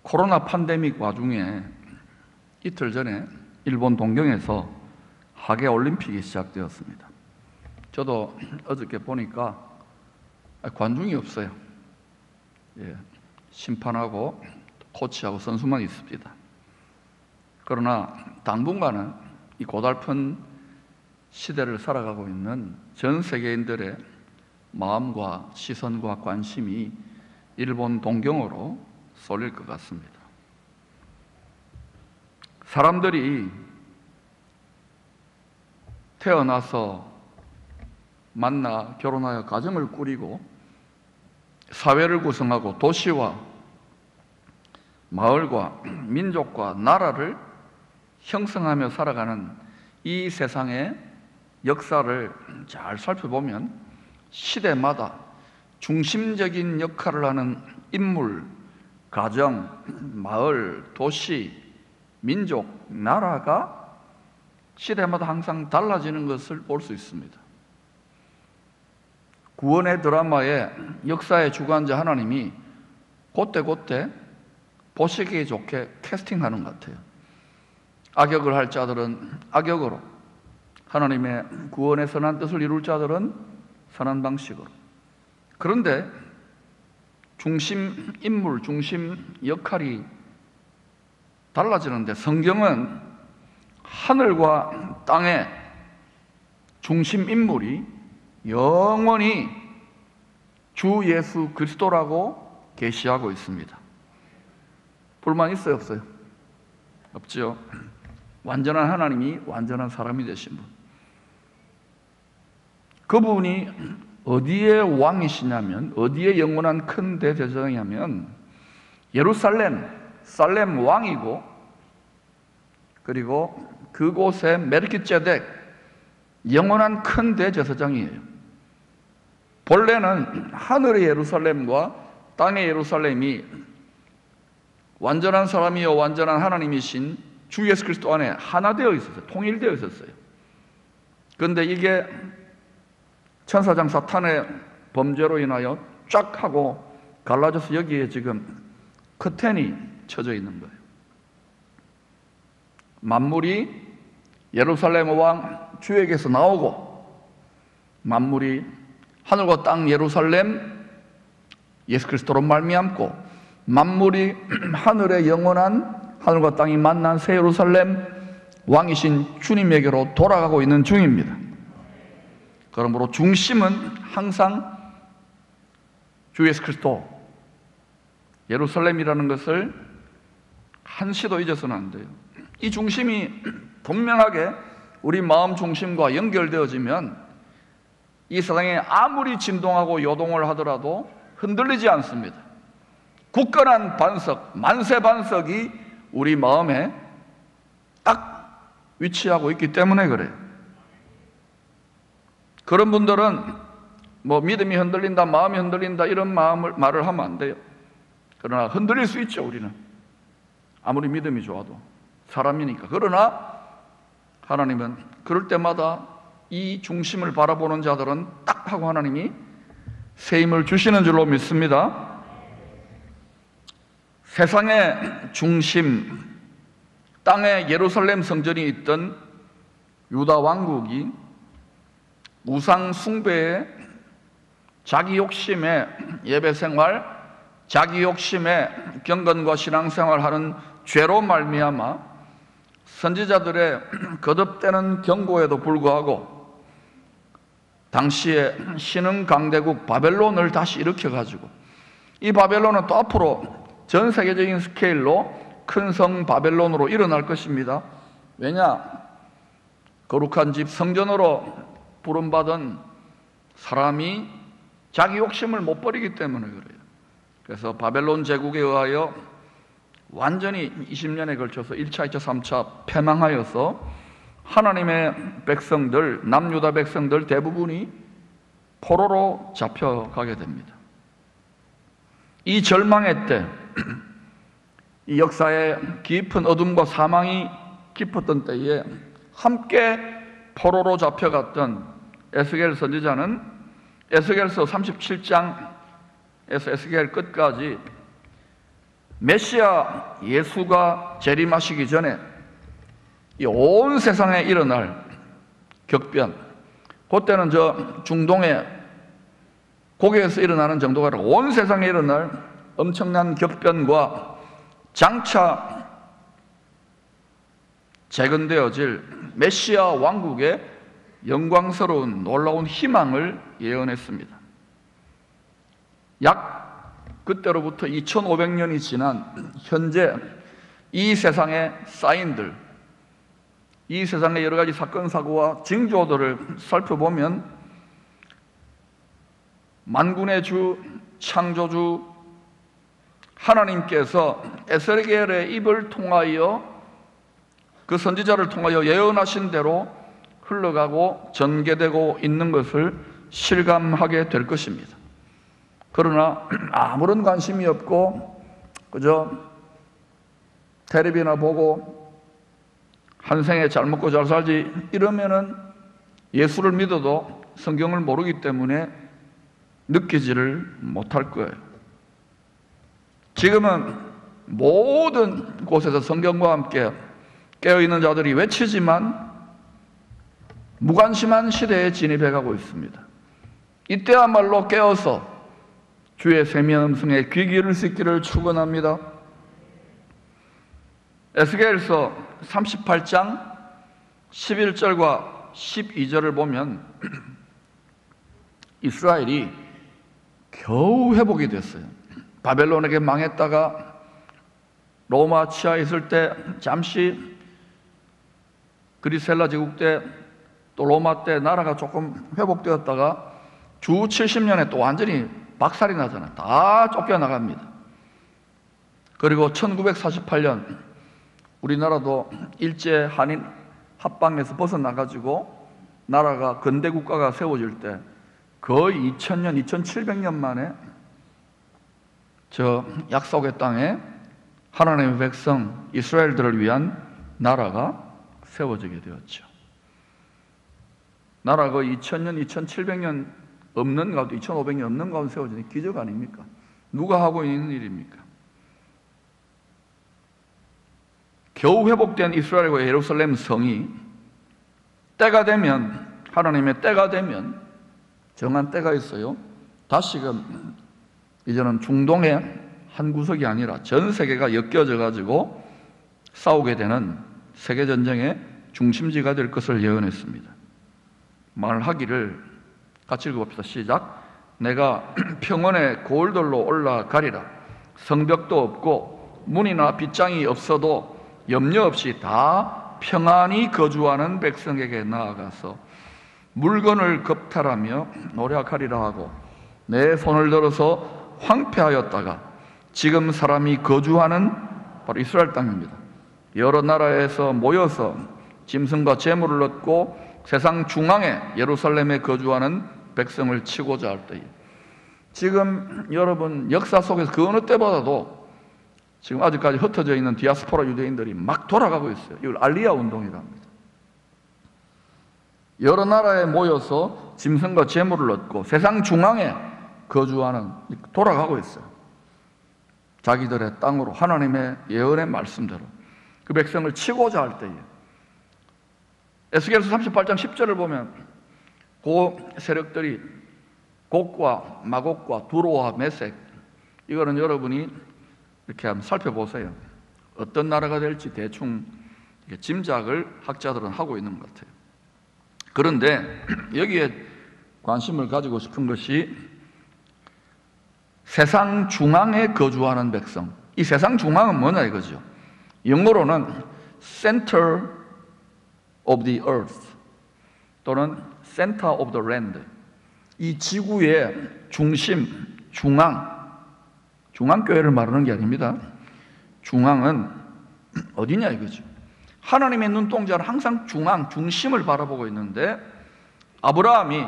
코로나 팬데믹 와중에 이틀 전에 일본 동경에서 하계 올림픽이 시작되었습니다. 저도 어저께 보니까 관중이 없어요. 심판하고 코치하고 선수만 있습니다. 그러나 당분간은 이 고달픈 시대를 살아가고 있는 전 세계인들의 마음과 시선과 관심이 일본 동경으로 쏠릴 것 같습니다. 사람들이 태어나서 만나 결혼하여 가정을 꾸리고 사회를 구성하고 도시와 마을과 민족과 나라를 형성하며 살아가는 이 세상의 역사를 잘 살펴보면 시대마다 중심적인 역할을 하는 인물, 가정, 마을, 도시, 민족, 나라가 시대마다 항상 달라지는 것을 볼 수 있습니다. 구원의 드라마의 역사의 주관자 하나님이 곧대곧대 보시기에 좋게 캐스팅하는 것 같아요. 악역을 할 자들은 악역으로, 하나님의 구원의 선한 뜻을 이룰 자들은 선한 방식으로. 그런데 중심 인물, 중심 역할이 달라지는데 성경은 하늘과 땅의 중심 인물이 영원히 주 예수 그리스도라고 계시하고 있습니다. 불만 있어요, 없어요? 없죠. 완전한 하나님이 완전한 사람이 되신 분. 그분이 어디의 왕이시냐면, 어디의 영원한 큰 대제사장이냐면 살렘 왕이고, 그리고 그곳의 멜기ጼ덱 영원한 큰 대제사장이에요. 본래는 하늘의 예루살렘과 땅의 예루살렘이 완전한 사람이요 완전한 하나님이신 주 예수 그리스도 안에 하나 되어 있었어요. 통일되어 있었어요. 그런데 이게 천사장 사탄의 범죄로 인하여 쫙 하고 갈라져서 여기에 지금 커튼이 쳐져 있는 거예요. 만물이 예루살렘 왕 주에게서 나오고, 만물이 하늘과 땅 예루살렘 예수 그리스도로 말미암고, 만물이 하늘의 영원한 하늘과 땅이 만난 새 예루살렘 왕이신 주님에게로 돌아가고 있는 중입니다. 그러므로 중심은 항상 주 예수 그리스도, 예루살렘이라는 것을 한시도 잊어서는 안 돼요. 이 중심이 분명하게 우리 마음 중심과 연결되어지면 이 세상에 아무리 진동하고 요동을 하더라도 흔들리지 않습니다. 굳건한 반석, 만세 반석이 우리 마음에 딱 위치하고 있기 때문에 그래요. 그런 분들은 뭐 믿음이 흔들린다, 마음이 흔들린다 이런 말을 하면 안 돼요. 그러나 흔들릴 수 있죠. 우리는 아무리 믿음이 좋아도 사람이니까. 그러나 하나님은 그럴 때마다 이 중심을 바라보는 자들은 딱 하고 하나님이 새 힘을 주시는 줄로 믿습니다. 세상의 중심, 땅의 예루살렘 성전이 있던 유다 왕국이 우상 숭배에, 자기 욕심의 예배 생활, 자기 욕심의 경건과 신앙생활 하는 죄로 말미암아 선지자들의 거듭되는 경고에도 불구하고 당시에 신흥 강대국 바벨론을 다시 일으켜가지고, 이 바벨론은 또 앞으로 전 세계적인 스케일로 큰 성 바벨론으로 일어날 것입니다. 왜냐? 거룩한 집 성전으로 부름받은 사람이 자기 욕심을 못 버리기 때문에 그래요. 그래서 바벨론 제국에 의하여 완전히 20년에 걸쳐서 1차, 2차, 3차 패망하여서 하나님의 백성들, 남유다 백성들 대부분이 포로로 잡혀가게 됩니다. 이 절망의 때, 이 역사의 깊은 어둠과 사망이 깊었던 때에 함께 포로로 잡혀갔던 에스겔 선지자는 에스겔서 37장에서 에스겔 끝까지 메시아 예수가 재림하시기 전에 이 온 세상에 일어날 격변, 그때는 저 중동의 고개에서 일어나는 정도가 아니라 온 세상에 일어날 엄청난 격변과 장차 재건되어질 메시아 왕국의 영광스러운 놀라운 희망을 예언했습니다. 약 그때로부터 2500년이 지난 현재 이 세상의 사인들, 이 세상의 여러 가지 사건 사고와 징조들을 살펴보면 만군의 주 창조주 하나님께서 에스겔의 입을 통하여 그 선지자를 통하여 예언하신 대로 흘러가고 전개되고 있는 것을 실감하게 될 것입니다. 그러나 아무런 관심이 없고 그저 텔레비나 보고 한 생에 잘 먹고 잘 살지 이러면은 예수를 믿어도 성경을 모르기 때문에 느끼지를 못할 거예요. 지금은 모든 곳에서 성경과 함께 깨어있는 자들이 외치지만 무관심한 시대에 진입해가고 있습니다. 이때야말로 깨어서 주의 세미한 음성에 귀 기울일 수 있기를 축원합니다. 에스겔서 38장 11절과 12절을 보면 이스라엘이 겨우 회복이 됐어요. 바벨론에게 망했다가 로마 치하에 있을 때 잠시 그리스 헬라 제국 때 또 로마 때 나라가 조금 회복되었다가 주 70년에 또 완전히 박살이 나잖아요. 다 쫓겨나갑니다. 그리고 1948년 우리나라도 일제 한인 합방에서 벗어나가지고 나라가 근대 국가가 세워질 때 거의 2000년, 2700년 만에 저 약속의 땅에 하나님의 백성 이스라엘들을 위한 나라가 세워지게 되었죠. 나라가 2000년, 2700년 없는 가운데 2500년 없는 가운데 세워지는 기적 아닙니까? 누가 하고 있는 일입니까? 겨우 회복된 이스라엘과 예루살렘 성이 때가 되면, 하나님의 때가 되면 정한 때가 있어요. 다시금 이제는 중동의 한 구석이 아니라 전 세계가 엮여져 가지고 싸우게 되는 세계전쟁의 중심지가 될 것을 예언했습니다. 말하기를 같이 읽어봅시다. 시작. 내가 평원의 고을들로 올라가리라. 성벽도 없고 문이나 빗장이 없어도 염려 없이 다 평안히 거주하는 백성에게 나아가서 물건을 겁탈하며 노력하리라 하고 내 손을 들어서 황폐하였다가 지금 사람이 거주하는 바로 이스라엘 땅입니다. 여러 나라에서 모여서 짐승과 재물을 얻고 세상 중앙에 예루살렘에 거주하는 백성을 치고자 할 때에 지금 여러분 역사 속에서 그 어느 때보다도 지금 아직까지 흩어져 있는 디아스포라 유대인들이 막 돌아가고 있어요. 이걸 알리야 운동이라고 합니다. 여러 나라에 모여서 짐승과 재물을 얻고 세상 중앙에 거주하는, 돌아가고 있어요. 자기들의 땅으로 하나님의 예언의 말씀대로 그 백성을 치고자 할 때에 에스겔서 38장 10절을 보면 그 세력들이 곡과 마곡과 두로와 메색, 이거는 여러분이 이렇게 한번 살펴보세요. 어떤 나라가 될지 대충 짐작을 학자들은 하고 있는 것 같아요. 그런데 여기에 관심을 가지고 싶은 것이 세상 중앙에 거주하는 백성. 이 세상 중앙은 뭐냐 이거죠. 영어로는 Center of the Earth 또는 Center of the Land. 이 지구의 중심, 중앙교회를 말하는 게 아닙니다. 중앙은 어디냐 이거죠. 하나님의 눈동자는 항상 중심을 바라보고 있는데 아브라함이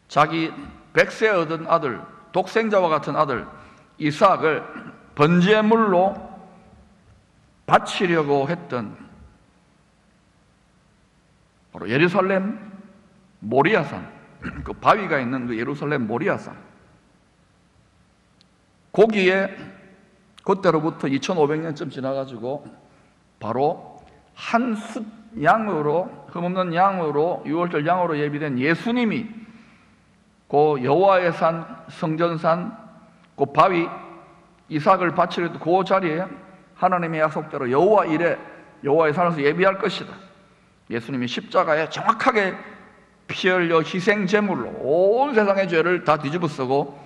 자기 백세 얻은 아들, 독생자와 같은 아들 이삭을 번제물로 바치려고 했던 바로 예루살렘 모리아산, 그 바위가 있는 그 예루살렘 모리아산, 거기에 그때로부터 2500년쯤 지나가지고 바로 한 숫 양으로, 흠없는 양으로, 유월절 양으로 예비된 예수님이 그 여호와의 산, 성전산, 그 바위, 이삭을 바치려던 그 자리에 하나님의 약속대로 여호와 이레, 여호와의 산에서 예비할 것이다. 예수님이 십자가에 정확하게 피 흘려 희생 제물로 온 세상의 죄를 다 뒤집어 쓰고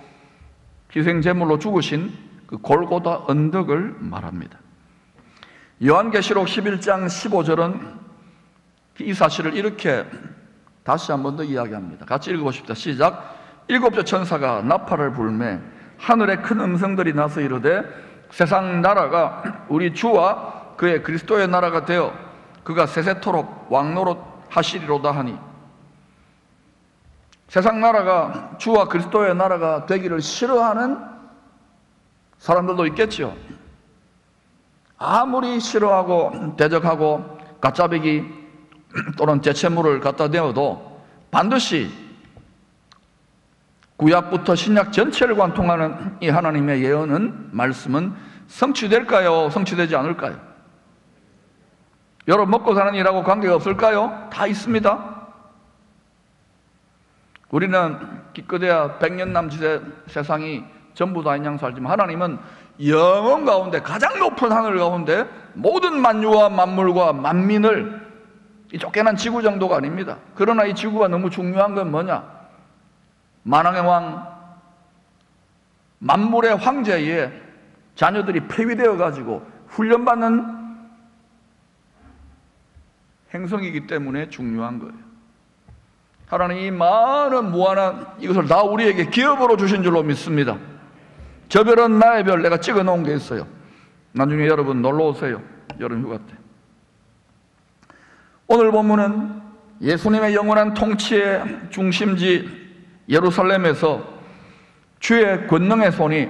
희생 제물로 죽으신 그 골고다 언덕을 말합니다. 요한계시록 11장 15절은 이 사실을 이렇게 다시 한 번 더 이야기합니다. 같이 읽어보십시다. 시작. 일곱째 천사가 나팔을 불매 하늘에 큰 음성들이 나서 이르되 세상 나라가 우리 주와 그의 그리스도의 나라가 되어 그가 세세토록 왕노릇 하시리로다 하니, 세상 나라가 주와 그리스도의 나라가 되기를 싫어하는 사람들도 있겠지요. 아무리 싫어하고 대적하고 가짜배기 또는 제채물을 갖다 대어도 반드시 구약부터 신약 전체를 관통하는 이 하나님의 예언은, 말씀은 성취될까요? 성취되지 않을까요? 여러분, 먹고 사는 일하고 관계가 없을까요? 다 있습니다. 우리는 기껏해야 100년 남짓의 세상이 전부 다 인양 살지만 하나님은 영원 가운데, 가장 높은 하늘 가운데 모든 만유와 만물과 만민을, 이 쫓겨난 지구 정도가 아닙니다. 그러나 이 지구가 너무 중요한 건 뭐냐? 만왕의 왕, 만물의 황제에 자녀들이 폐위되어 가지고 훈련받는 행성이기 때문에 중요한 거예요. 하나님이 이 많은 무한한 이것을 다 우리에게 기업으로 주신 줄로 믿습니다. 저 별은 나의 별, 내가 찍어 놓은 게 있어요. 나중에 여러분 놀러 오세요. 여름 휴가 때. 오늘 본문은 예수님의 영원한 통치의 중심지 예루살렘에서 주의 권능의 손이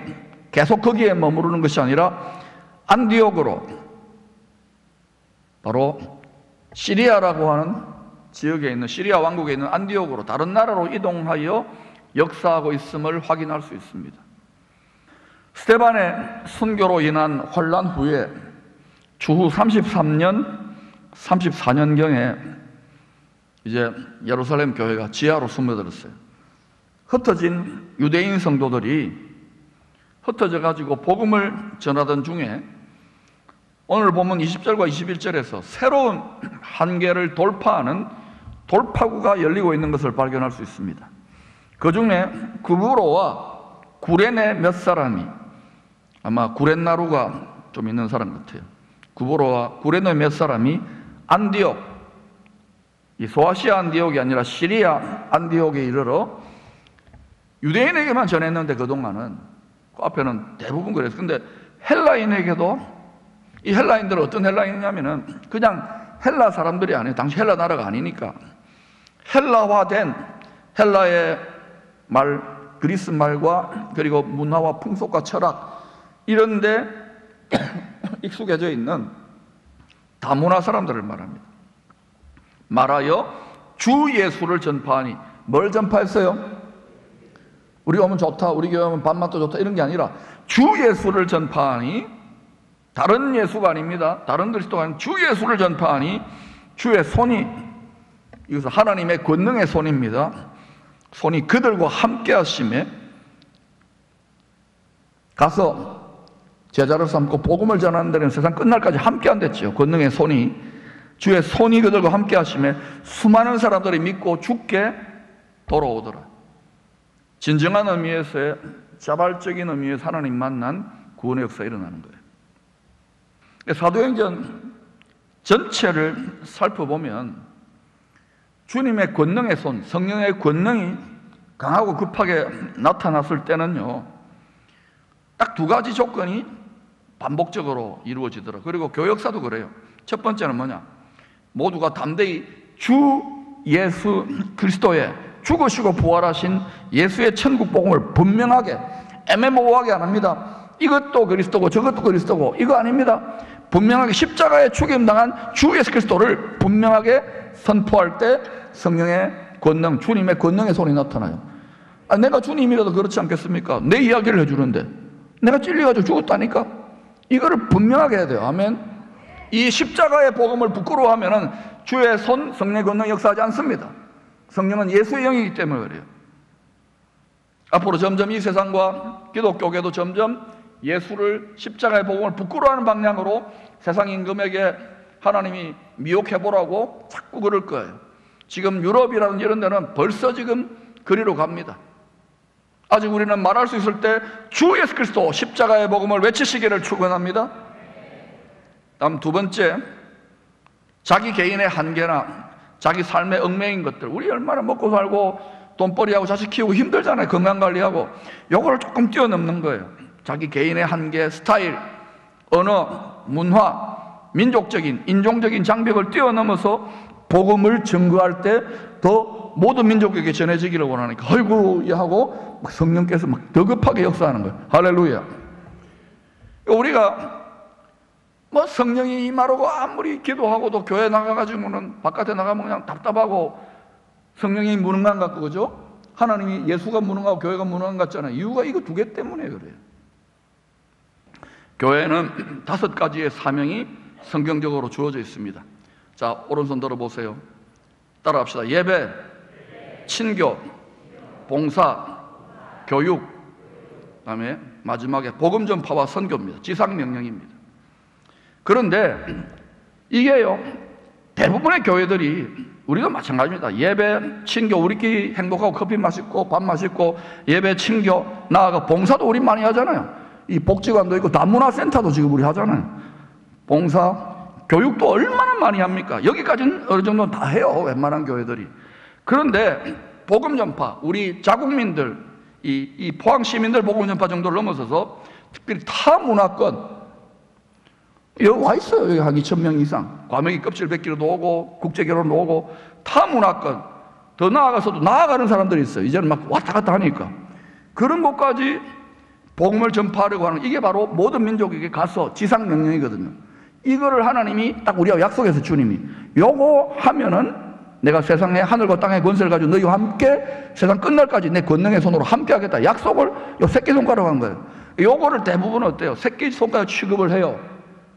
계속 거기에 머무르는 것이 아니라 안디옥으로, 바로 시리아라고 하는 지역에 있는, 시리아 왕국에 있는 안디옥으로, 다른 나라로 이동하여 역사하고 있음을 확인할 수 있습니다. 스데반의 순교로 인한 혼란 후에 주후 33년, 34년경에 이제 예루살렘 교회가 지하로 숨어들었어요. 흩어진 유대인 성도들이 흩어져 가지고 복음을 전하던 중에 오늘 보면 20절과 21절에서 새로운 한계를 돌파하는 돌파구가 열리고 있는 것을 발견할 수 있습니다. 그 중에 구브로와 구레네 몇 사람이, 아마 구렛나루가 좀 있는 사람 같아요. 구브로와 구레네 몇 사람이 안디옥, 이 소아시아 안디옥이 아니라 시리아 안디옥에 이르러 유대인에게만 전했는데, 그동안은 그 앞에는 대부분 그랬어요. 근데 헬라인에게도, 이 헬라인들은 어떤 헬라인이냐면은 그냥 헬라 사람들이 아니에요. 당시 헬라 나라가 아니니까 헬라화된 헬라의 말, 그리스 말과 그리고 문화와 풍속과 철학 이런 데 익숙해져 있는 다문화 사람들을 말합니다. 말하여 주 예수를 전파하니, 뭘 전파했어요? 우리 오면 좋다, 우리 교회 오면 밥맛도 좋다, 이런 게 아니라 주 예수를 전파하니, 다른 예수가 아닙니다. 다른 그리스도가 아니라 주 예수를 전파하니, 주의 손이, 이것은 하나님의 권능의 손입니다. 손이 그들과 함께 하심에 가서 제자를 삼고 복음을 전하는 데는 세상 끝날까지 함께 한댔지요. 권능의 손이, 주의 손이 그들과 함께 하심에 수많은 사람들이 믿고 죽게 돌아오더라. 진정한 의미에서의, 자발적인 의미에서 하나님 만난 구원의 역사가 일어나는 거예요. 사도행전 전체를 살펴보면 주님의 권능의 손, 성령의 권능이 강하고 급하게 나타났을 때는요, 딱 두 가지 조건이 반복적으로 이루어지더라. 그리고 교역사도 그래요. 첫 번째는 뭐냐? 모두가 담대히 주 예수 그리스도의, 죽으시고 부활하신 예수의 천국 복음을 분명하게, 애매모호하게 안 합니다. 이것도 그리스도고 저것도 그리스도고, 이거 아닙니다. 분명하게 십자가에 죽임당한 주 예수 그리스도를 분명하게 선포할 때 성령의 권능, 주님의 권능의 손이 나타나요. 내가 주님이라도 그렇지 않겠습니까? 내 이야기를 해주는데 내가 찔려가지고 죽었다니까? 이거를 분명하게 해야 돼요. 아멘. 이 십자가의 복음을 부끄러워하면은 주의 손, 성령의 권능 역사하지 않습니다. 성령은 예수의 영이기 때문에 그래요. 앞으로 점점 이 세상과 기독교계도 점점 예수를, 십자가의 복음을 부끄러워하는 방향으로 세상 임금에게 하나님이 미혹해보라고 자꾸 그럴 거예요. 지금 유럽이라는 이런 데는 벌써 지금 그리로 갑니다. 아직 우리는 말할 수 있을 때 주 예수 그리스도 십자가의 복음을 외치시기를 축원합니다. 다음 두 번째, 자기 개인의 한계나 자기 삶의 얽매인 것들. 우리 얼마나 먹고 살고 돈벌이하고 자식 키우고 힘들잖아요. 건강관리하고. 요거를 조금 뛰어넘는 거예요. 자기 개인의 한계, 스타일, 언어, 문화, 민족적인, 인종적인 장벽을 뛰어넘어서 복음을 증거할 때 더 모든 민족에게 전해지기를 원하니까 아이고 하고 성령께서 막 더급하게 역사하는 거예요. 할렐루야. 우리가 뭐 성령이 임하라고 아무리 기도하고도 교회 나가가지고는 바깥에 나가면 그냥 답답하고 성령이 무능한 것 같고, 그죠? 하나님이, 예수가 무능하고 교회가 무능한 것 같잖아요. 이유가 이거 두 개 때문에 그래요. 교회는 5가지의 사명이 성경적으로 주어져 있습니다. 자, 오른손 들어보세요. 따라합시다. 예배, 친교, 봉사, 교육, 그 다음에 마지막에 복음 전파와 선교입니다. 지상명령입니다. 그런데 이게요, 대부분의 교회들이, 우리도 마찬가지입니다. 예배, 친교, 우리끼리 행복하고 커피 마시고 밥 마시고 예배, 친교, 나아가 봉사도 우리 많이 하잖아요. 이 복지관도 있고 다문화센터도 지금 우리 하잖아요. 봉사, 교육도 얼마나 많이 합니까? 여기까지는 어느 정도는 다 해요, 웬만한 교회들이. 그런데 복음 전파, 우리 자국민들, 이 포항 시민들 복음 전파 정도를 넘어서서 특별히 타 문화권, 여기 와 있어요. 여기 한 2,000명 이상. 과메기 껍질 벗기로도 오고 국제결혼도 오고 타 문화권, 더 나아가서도 나아가는 사람들이 있어요. 이제는 막 왔다 갔다 하니까. 그런 곳까지 복음을 전파하려고 하는, 이게 바로 모든 민족에게 가서 지상명령이거든요. 이거를 하나님이 딱 우리하고 약속해서, 주님이 요거 하면은 내가 세상에 하늘과 땅의 권세를 가지고 너희와 함께 세상 끝날까지 내 권능의 손으로 함께 하겠다 약속을 요 새끼손가락 한 거예요. 요거를 대부분 어때요? 새끼손가락 취급을 해요.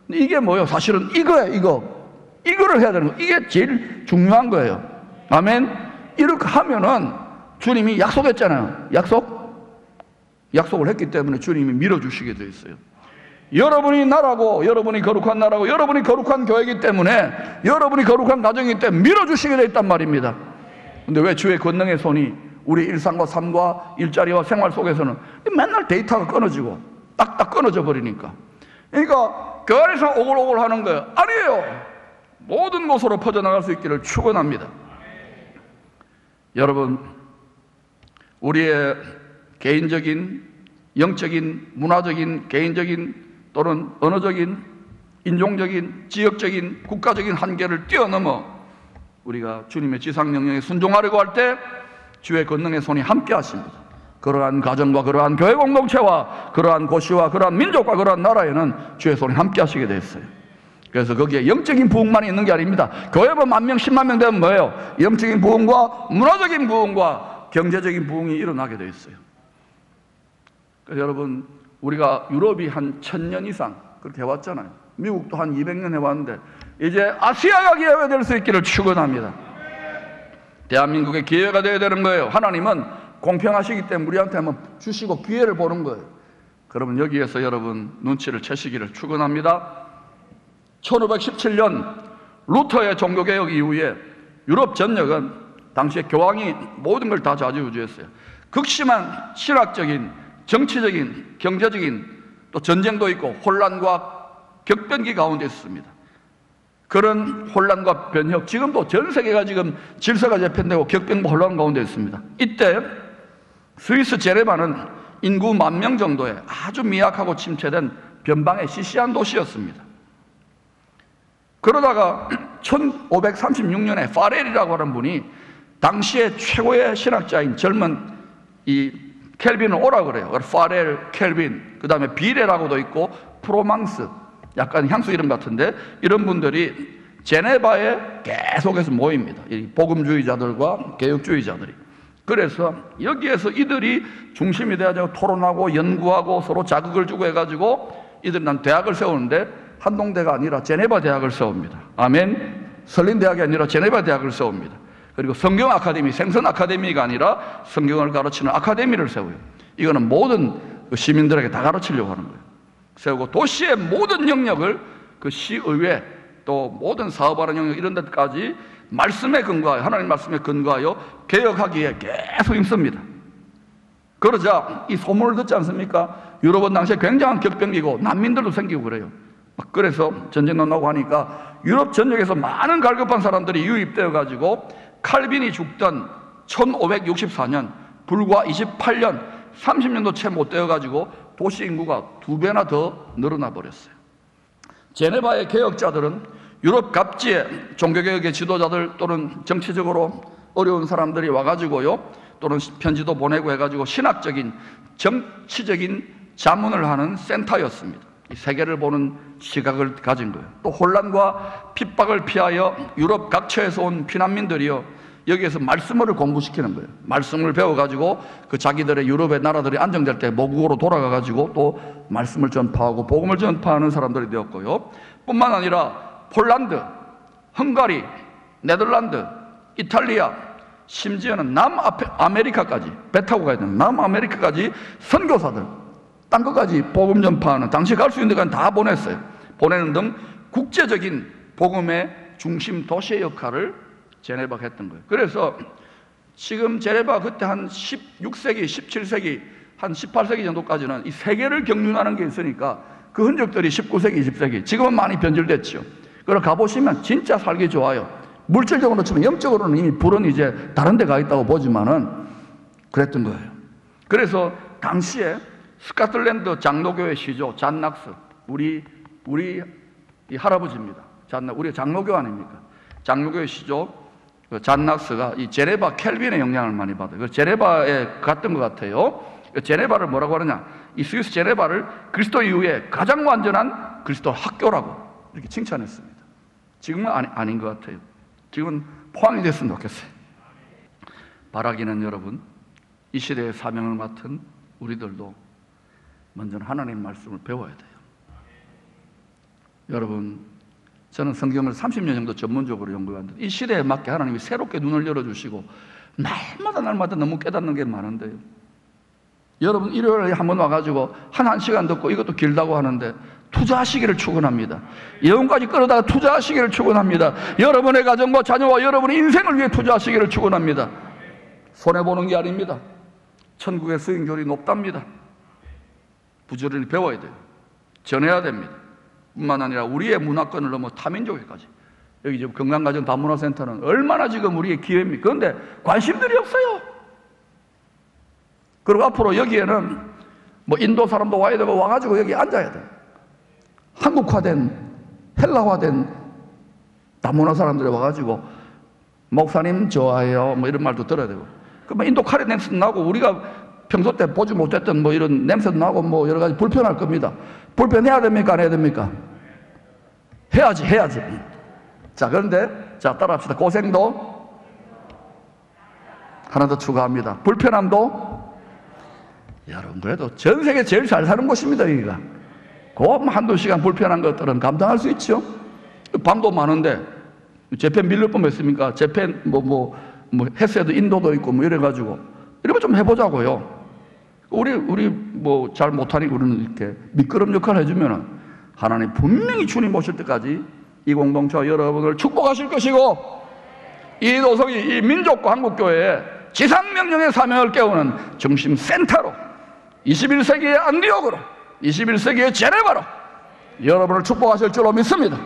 근데 이게 뭐예요? 사실은 이거예요. 이거를 해야 되는 거. 이게 제일 중요한 거예요. 아멘. 이렇게 하면은 주님이 약속했잖아요. 약속을 했기 때문에 주님이 밀어주시게 돼 있어요. 여러분이 나라고, 여러분이 거룩한 나라고, 여러분이 거룩한 교회이기 때문에, 여러분이 거룩한 가정이기 때문에 밀어주시게 돼 있단 말입니다. 근데 왜 주의 권능의 손이 우리 일상과 삶과 일자리와 생활 속에서는 맨날 데이터가 끊어지고 딱딱 끊어져 버리니까. 그러니까 교회 안에서 오글오글 하는 거예요. 아니에요. 모든 곳으로 퍼져나갈 수 있기를 축원합니다. 여러분, 우리의 개인적인, 영적인, 문화적인, 개인적인 또는 언어적인, 인종적인, 지역적인, 국가적인 한계를 뛰어넘어 우리가 주님의 지상명령에 순종하려고 할 때 주의 권능의 손이 함께 하십니다. 그러한 가정과 그러한 교회 공동체와 그러한 도시와 그러한 민족과 그러한 나라에는 주의 손이 함께 하시게 됐어요. 그래서 거기에 영적인 부흥만 있는 게 아닙니다. 교회만 10,000명, 100,000명 되면 뭐예요? 영적인 부흥과 문화적인 부흥과 경제적인 부흥이 일어나게 돼 있어요. 그래서 여러분, 우리가 유럽이 한 1,000년 이상 그렇게 해왔잖아요. 미국도 한 200년 해왔는데 이제 아시아가 기회가 될 수 있기를 축원합니다. 대한민국의 기회가 되어야 되는 거예요. 하나님은 공평하시기 때문에 우리한테 한번 주시고 기회를 보는 거예요. 그러면 여기에서 여러분 눈치를 채시기를 축원합니다. 1517년 루터의 종교개혁 이후에 유럽 전역은 당시에 교황이 모든 걸 다 좌지우지했어요. 극심한 신학적인, 정치적인, 경제적인, 또 전쟁도 있고 혼란과 격변기 가운데 있습니다. 그런 혼란과 변혁, 지금도 전 세계가 지금 질서가 재편되고 격변과 혼란 가운데 있습니다. 이때 스위스 제네바는 인구 10,000명 정도의 아주 미약하고 침체된 변방의 시시한 도시였습니다. 그러다가 1536년에 파렐이라고 하는 분이 당시의 최고의 신학자인 젊은 이 켈빈을 오라 그래요. 파렐, 켈빈, 그 다음에 비레라고도 있고 프로망스, 약간 향수 이름 같은데 이런 분들이 제네바에 계속해서 모입니다. 이 복음주의자들과 개혁주의자들이. 그래서 여기에서 이들이 중심이 돼가지고 토론하고 연구하고 서로 자극을 주고 해가지고 이들은 난 대학을 세우는데 한동대가 아니라 제네바 대학을 세웁니다. 아멘. 설린대학이 아니라 제네바 대학을 세웁니다. 그리고 성경 아카데미, 생선 아카데미가 아니라 성경을 가르치는 아카데미를 세워요. 이거는 모든 시민들에게 다 가르치려고 하는 거예요. 세우고 도시의 모든 영역을 그 시의회 또 모든 사업하는 영역 이런 데까지 말씀에 근거하여, 하나님 말씀에 근거하여 개혁하기에 계속 힘씁니다. 그러자 이 소문을 듣지 않습니까? 유럽은 당시에 굉장한 격변기고 난민들도 생기고 그래요. 그래서 전쟁도 나고 하니까 유럽 전역에서 많은 갈급한 사람들이 유입되어 가지고 칼빈이 죽던 1564년, 불과 28년, 30년도 채 못 되어 가지고 도시 인구가 2배나 더 늘어나 버렸어요. 제네바의 개혁자들은 유럽 각지의 종교개혁의 지도자들 또는 정치적으로 어려운 사람들이 와가지고요, 또는 편지도 보내고 해가지고 신학적인, 정치적인 자문을 하는 센터였습니다. 이 세계를 보는 시각을 가진 거예요. 또 혼란과 핍박을 피하여 유럽 각처에서 온 피난민들이요, 여기에서 말씀을 공부시키는 거예요. 말씀을 배워가지고 그 자기들의 유럽의 나라들이 안정될 때 모국으로 돌아가가지고 또 말씀을 전파하고 복음을 전파하는 사람들이 되었고요. 뿐만 아니라 폴란드, 헝가리, 네덜란드, 이탈리아, 심지어는 남아메리카까지, 배 타고 가야 되는 남아메리카까지 선교사들, 딴 것까지 복음 전파하는, 당시 갈 수 있는 데까지 다 보냈어요. 보내는 등 국제적인 복음의 중심 도시의 역할을 제네바가 했던 거예요. 그래서 지금 제네바 그때 한 16세기, 17세기, 한 18세기 정도까지는 이 세계를 경륜하는 게 있으니까 그 흔적들이 19세기, 20세기, 지금은 많이 변질됐죠. 그럼 가보시면 진짜 살기 좋아요. 물질적으로 치면 영적으로는 이미 불은 이제 다른 데 가 있다고 보지만은 그랬던 거예요. 그래서 당시에 스코틀랜드 장로교회 시조 잔 낙스, 우리 이 할아버지입니다. 우리 장로교 아닙니까? 장로교회 시조 잔 낙스가 이 제네바 켈빈의 영향을 많이 받아요. 그래서 제네바에 갔던 것 같아요. 제네바를 뭐라고 하느냐? 이 스위스 제네바를 그리스도 이후에 가장 완전한 그리스도 학교라고 이렇게 칭찬했습니다. 지금은 아닌 것 같아요. 지금은 포항이 됐으면 좋겠어요. 바라기는 여러분, 이 시대의 사명을 맡은 우리들도 먼저 하나님 말씀을 배워야 돼요. 여러분, 저는 성경을 30년 정도 전문적으로 연구했는데 이 시대에 맞게 하나님이 새롭게 눈을 열어주시고 날마다 너무 깨닫는 게 많은데요. 여러분, 일요일에 한번 와가지고 한 시간 듣고 이것도 길다고 하는데 투자하시기를 축원합니다. 영혼까지 끌어다가 투자하시기를 축원합니다. 여러분의 가정과 자녀와 여러분의 인생을 위해 투자하시기를 축원합니다. 손해보는 게 아닙니다. 천국의 수익률이 높답니다. 부지런히 배워야 돼요. 전해야 됩니다. 뿐만 아니라 우리의 문화권을 넘어 타민족에까지. 여기 지금 건강가정 다문화센터는 얼마나 지금 우리의 기회입니까? 그런데 관심들이 없어요. 그리고 앞으로 여기에는 뭐 인도 사람도 와야 되고 와가지고 여기 앉아야 돼요. 한국화된, 헬라화된 다문화 사람들이 와가지고 목사님 좋아해요 뭐 이런 말도 들어야 되고, 그 인도 카레 냄새도 나고 우리가 평소 때 보지 못했던 뭐 이런 냄새도 나고 뭐 여러 가지 불편할 겁니다. 불편해야 됩니까? 안 해야 됩니까? 해야지. 자, 그런데 자, 따라합시다. 고생도 하나 더 추가합니다. 불편함도. 여러분, 그래도 전 세계 제일 잘 사는 곳입니다, 여기가. 그 한두 시간 불편한 것들은 감당할 수 있죠. 방도 많은데 재팬 밀려법 했습니까? 재팬 뭐 헬스에도 인도도 있고 뭐 이래가지고 이런 거 좀 해보자고요. 우리 뭐 잘 못하니까 우리는 이렇게 미끄럼 역할을 해주면은 하나님 분명히 주님 오실 때까지 이 공동체와 여러분을 축복하실 것이고, 이 도성이 이 민족과 한국교회의 지상명령의 사명을 깨우는 중심 센터로 21세기의 안디옥으로 21세기의 제네바로 여러분을 축복하실 줄로 믿습니다.